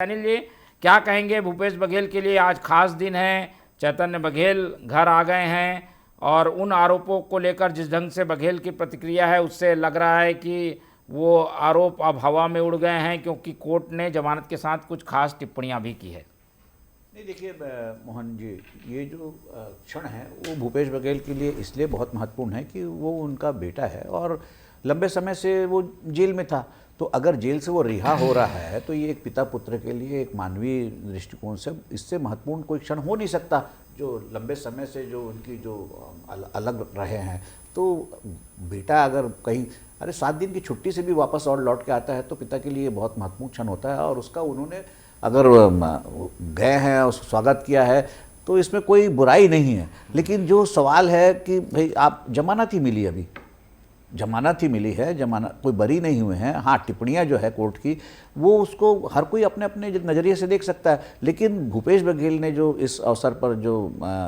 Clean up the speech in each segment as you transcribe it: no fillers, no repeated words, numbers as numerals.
अनिल जी, क्या कहेंगे? भूपेश बघेल के लिए आज खास दिन है। चैतन्य बघेल घर आ गए हैं और उन आरोपों को लेकर जिस ढंग से बघेल की प्रतिक्रिया है उससे लग रहा है कि वो आरोप अब हवा में उड़ गए हैं, क्योंकि कोर्ट ने जमानत के साथ कुछ खास टिप्पणियां भी की है। नहीं, देखिए मोहन जी, ये जो क्षण है वो भूपेश बघेल के लिए इसलिए बहुत महत्वपूर्ण है कि वो उनका बेटा है और लंबे समय से वो जेल में था। तो अगर जेल से वो रिहा हो रहा है तो ये एक पिता पुत्र के लिए एक मानवीय दृष्टिकोण से इससे महत्वपूर्ण कोई क्षण हो नहीं सकता। जो लंबे समय से जो उनकी जो अलग रहे हैं, तो बेटा अगर कहीं 7 दिन की छुट्टी से भी वापस और लौट के आता है तो पिता के लिए बहुत महत्वपूर्ण क्षण होता है। और उसका उन्होंने अगर गए हैं और स्वागत किया है तो इसमें कोई बुराई नहीं है। लेकिन जो सवाल है कि भाई आप जमानत ही मिली, अभी जमानत ही मिली है, जमानत कोई बरी नहीं हुए हैं। हाँ, टिप्पणियां जो है कोर्ट की वो उसको हर कोई अपने अपने नज़रिए से देख सकता है। लेकिन भूपेश बघेल ने जो इस अवसर पर जो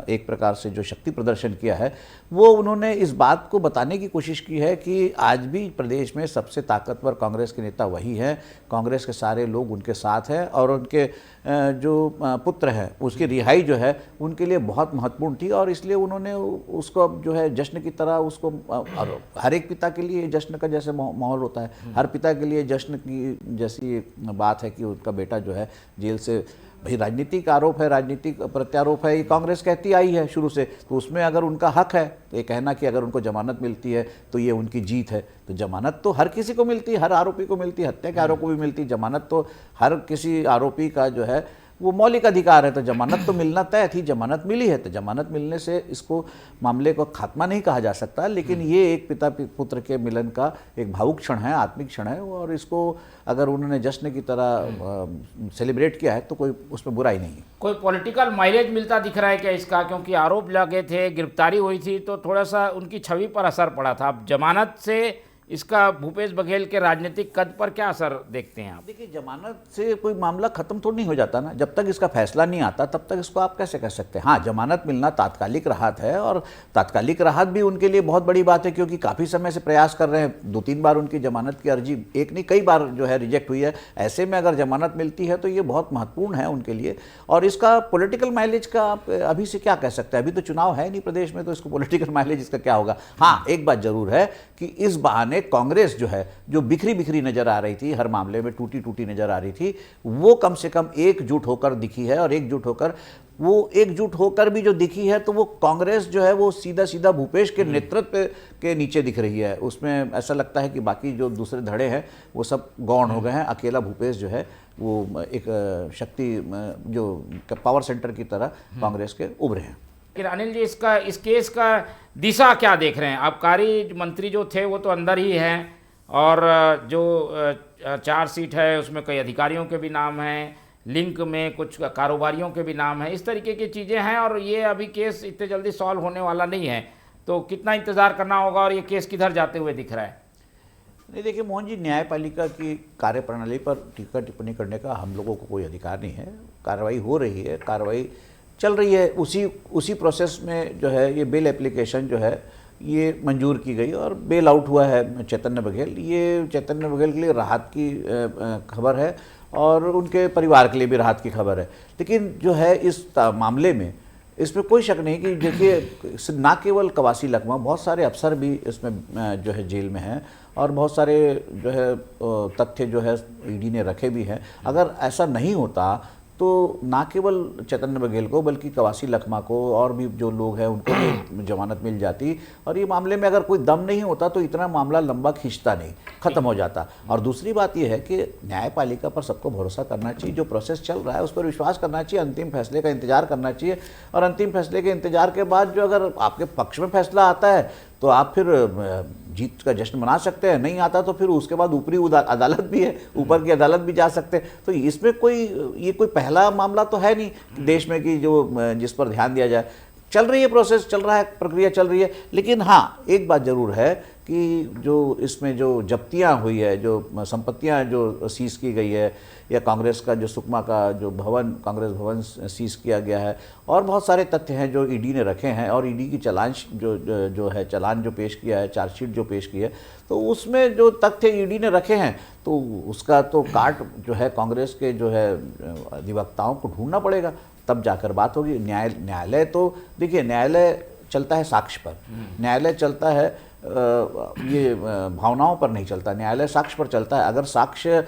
एक प्रकार से जो शक्ति प्रदर्शन किया है, वो उन्होंने इस बात को बताने की कोशिश की है कि आज भी प्रदेश में सबसे ताकतवर कांग्रेस के नेता वही हैं, कांग्रेस के सारे लोग उनके साथ हैं और उनके जो पुत्र हैं उसकी रिहाई जो है उनके लिए बहुत महत्वपूर्ण थी। और इसलिए उन्होंने उसको अब जो है जश्न की तरह उसको, हर एक पिता के लिए जश्न का जैसे माहौल होता है, हर पिता के लिए जश्न की जैसी बात है कि उनका बेटा जो है जेल से, भाई राजनीतिक आरोप है, राजनीतिक प्रत्यारोप है, ये कांग्रेस कहती आई है शुरू से, तो उसमें अगर उनका हक है तो ये कहना कि अगर उनको जमानत मिलती है तो ये उनकी जीत है। तो जमानत तो हर किसी को मिलती है, हर आरोपी को मिलती है, हत्या के आरोप को भी मिलती है। जमानत तो हर किसी आरोपी का जो है वो मौलिक अधिकार है। तो जमानत तो मिलना तय थी, जमानत मिली है, तो जमानत मिलने से इसको मामले को खात्मा नहीं कहा जा सकता। लेकिन ये एक पिता पुत्र के मिलन का एक भावुक क्षण है, आत्मिक क्षण है, और इसको अगर उन्होंने जश्न की तरह सेलिब्रेट किया है तो कोई उसमें बुराई नहीं है। कोई पॉलिटिकल माइलेज मिलता दिख रहा है क्या इसका? क्योंकि आरोप लगे थे, गिरफ्तारी हुई थी, तो थोड़ा सा उनकी छवि पर असर पड़ा था। अब जमानत से इसका भूपेश बघेल के राजनीतिक कद पर क्या असर देखते हैं आप? देखिए, जमानत से कोई मामला खत्म तो नहीं हो जाता ना। जब तक इसका फैसला नहीं आता तब तक इसको आप कैसे कह सकते हैं? हाँ, जमानत मिलना तात्कालिक राहत है, और तात्कालिक राहत भी उनके लिए बहुत बड़ी बात है, क्योंकि काफ़ी समय से प्रयास कर रहे हैं। 2-3 बार उनकी जमानत की अर्जी, एक नहीं कई बार जो है रिजेक्ट हुई है। ऐसे में अगर जमानत मिलती है तो ये बहुत महत्वपूर्ण है उनके लिए। और इसका पॉलिटिकल माइलेज का आप अभी से क्या कह सकते हैं? अभी तो चुनाव है नहीं प्रदेश में, तो इसको पॉलिटिकल माइलेज इसका क्या होगा? हाँ, एक बात जरूर है कि इस बहाने कांग्रेस जो है, जो बिखरी बिखरी नजर आ रही थी, हर मामले में टूटी टूटी नजर आ रही थी, वो कम से कम एकजुट होकर दिखी है। और एकजुट होकर भी जो दिखी है तो वो कांग्रेस जो है वो सीधा सीधा भूपेश के नेतृत्व के नीचे दिख रही है। उसमें ऐसा लगता है कि बाकी जो दूसरे धड़े हैं वो सब गौण हो गए हैं। अकेला भूपेश जो है वो एक शक्ति, जो पावर सेंटर की तरह कांग्रेस के उभरे हैं। लेकिन अनिल जी, इस केस का दिशा क्या देख रहे हैं? आबकारी मंत्री जो थे वो तो अंदर ही हैं, और जो चार्जशीट है उसमें कई अधिकारियों के भी नाम हैं, लिंक में कुछ कारोबारियों के भी नाम हैं, इस तरीके की चीज़ें हैं। और ये अभी केस इतने जल्दी सॉल्व होने वाला नहीं है, तो कितना इंतज़ार करना होगा और ये केस किधर जाते हुए दिख रहा है? नहीं, देखिए मोहन जी, न्यायपालिका की कार्यप्रणाली पर टीका टिप्पणी करने का हम लोगों को कोई अधिकार नहीं है। कार्रवाई हो रही है, कार्रवाई चल रही है, उसी प्रोसेस में जो है ये बेल एप्लीकेशन जो है ये मंजूर की गई और बेल आउट हुआ है चैतन्य बघेल। ये चैतन्य बघेल के लिए राहत की खबर है और उनके परिवार के लिए भी राहत की खबर है। लेकिन जो है इस मामले में इसमें कोई शक नहीं कि देखिए, ना केवल कवासी लखमा, बहुत सारे अफसर भी इसमें जो है जेल में हैं, और बहुत सारे जो है तथ्य जो है ईडी ने रखे भी हैं। अगर ऐसा नहीं होता तो ना केवल चैतन्य बघेल को बल्कि कवासी लखमा को और भी जो लोग हैं उनको भी जमानत मिल जाती। और ये मामले में अगर कोई दम नहीं होता तो इतना मामला लंबा खींचता नहीं, ख़त्म हो जाता। और दूसरी बात ये है कि न्यायपालिका पर सबको भरोसा करना चाहिए। जो प्रोसेस चल रहा है उस पर विश्वास करना चाहिए, अंतिम फैसले का इंतजार करना चाहिए। और अंतिम फैसले के इंतजार के बाद जो अगर आपके पक्ष में फैसला आता है तो आप फिर जीत का जश्न मना सकते हैं, नहीं आता तो फिर उसके बाद ऊपरी अदालत भी है, ऊपर की अदालत भी जा सकते हैं। तो इसमें ये कोई पहला मामला तो है नहीं देश में कि जिस पर ध्यान दिया जाए। चल रही है प्रोसेस, चल रहा है, प्रक्रिया चल रही है। लेकिन हाँ, एक बात जरूर है कि जो इसमें जो जब्तियां हुई है, जो संपत्तियां जो सीज की गई है, या कांग्रेस का जो सुकमा का जो भवन, कांग्रेस भवन सीज किया गया है, और बहुत सारे तथ्य हैं जो ईडी ने रखे हैं, और ईडी की चालान जो है चालान जो पेश किया है, चार्जशीट जो पेश की है, तो उसमें जो तथ्य ईडी ने रखे हैं तो उसका तो काट जो है कांग्रेस के जो है अधिवक्ताओं को ढूंढना पड़ेगा, तब जाकर बात होगी। न्यायालय तो देखिए, न्यायालय चलता है साक्ष्य पर, न्यायालय चलता है ये भावनाओं पर नहीं चलता, न्यायालय साक्ष्य पर चलता है। अगर साक्ष्य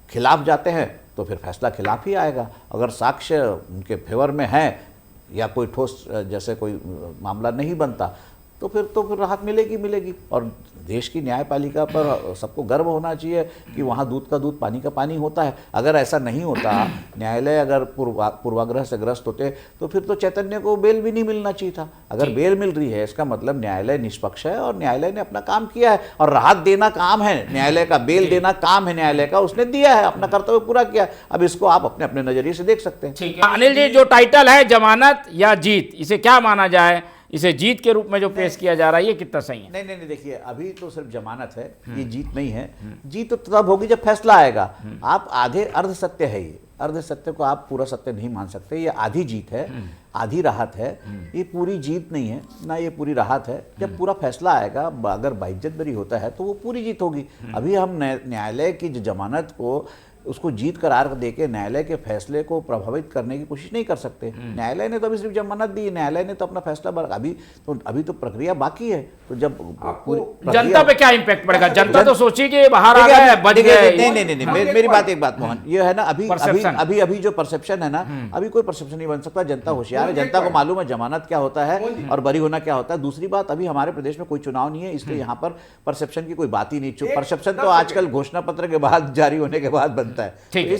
खिलाफ जाते हैं तो फिर फैसला खिलाफ ही आएगा, अगर साक्ष्य उनके फेवर में है या कोई ठोस जैसे कोई मामला नहीं बनता तो फिर राहत मिलेगी। और देश की न्यायपालिका पर सबको गर्व होना चाहिए कि वहाँ दूध का दूध पानी का पानी होता है। अगर ऐसा नहीं होता, न्यायालय अगर पूर्वाग्रह से ग्रस्त होते तो फिर तो चैतन्य को बेल भी नहीं मिलना चाहिए था। अगर बेल मिल रही है इसका मतलब न्यायालय निष्पक्ष है और न्यायालय ने अपना काम किया है, और राहत देना काम है न्यायालय का, बेल देना काम है न्यायालय का, उसने दिया है, अपना कर्तव्य पूरा किया। अब इसको आप अपने अपने नजरिए से देख सकते हैं। ठीक है अनिल जी, जो टाइटल है जमानत या जीत, इसे क्या माना जाए? इसे जीत के रूप में जो पेश किया जा रहा है ये कितना सही है? नहीं, देखिए अभी तो सिर्फ जमानत है, ये जीत नहीं है। जीत तो तब होगी जब फैसला आएगा। आप आधे अर्ध सत्य है, ये अर्ध सत्य को आप पूरा सत्य नहीं मान सकते। ये आधी जीत है, आधी राहत है, ये पूरी जीत नहीं है ना, ये पूरी राहत है। जब पूरा फैसला आएगा, अगर बाइज्जत बरी होता है तो वो पूरी जीत होगी। अभी हम न्यायालय की जो जमानत को उसको जीत करार देके न्यायालय के फैसले को प्रभावित करने की कोशिश नहीं कर सकते। न्यायालय ने तो अभी सिर्फ जमानत दी, न्यायालय ने तो अपना फैसला अभी तो प्रक्रिया बाकी है। तो जब जनता पे क्या इम्पैक्ट पड़ेगा? जनता तो सोची कि बाहर आ गए, बच गए। नहीं, मेरी बात मोहन, ये है ना, अभी जो परसेप्शन है ना, अभी कोई परसेप्शन नहीं बन सकता। जनता होशियार है, जनता को मालूम है जमानत क्या होता है और बरी होना क्या होता है। दूसरी बात, अभी हमारे प्रदेश में कोई चुनाव नहीं है, इसलिए यहाँ पर परसेप्शन की कोई बात ही नहीं। परसेप्शन तो आजकल घोषणा पत्र के बाद जारी होने के बाद बनता है। ठीक है।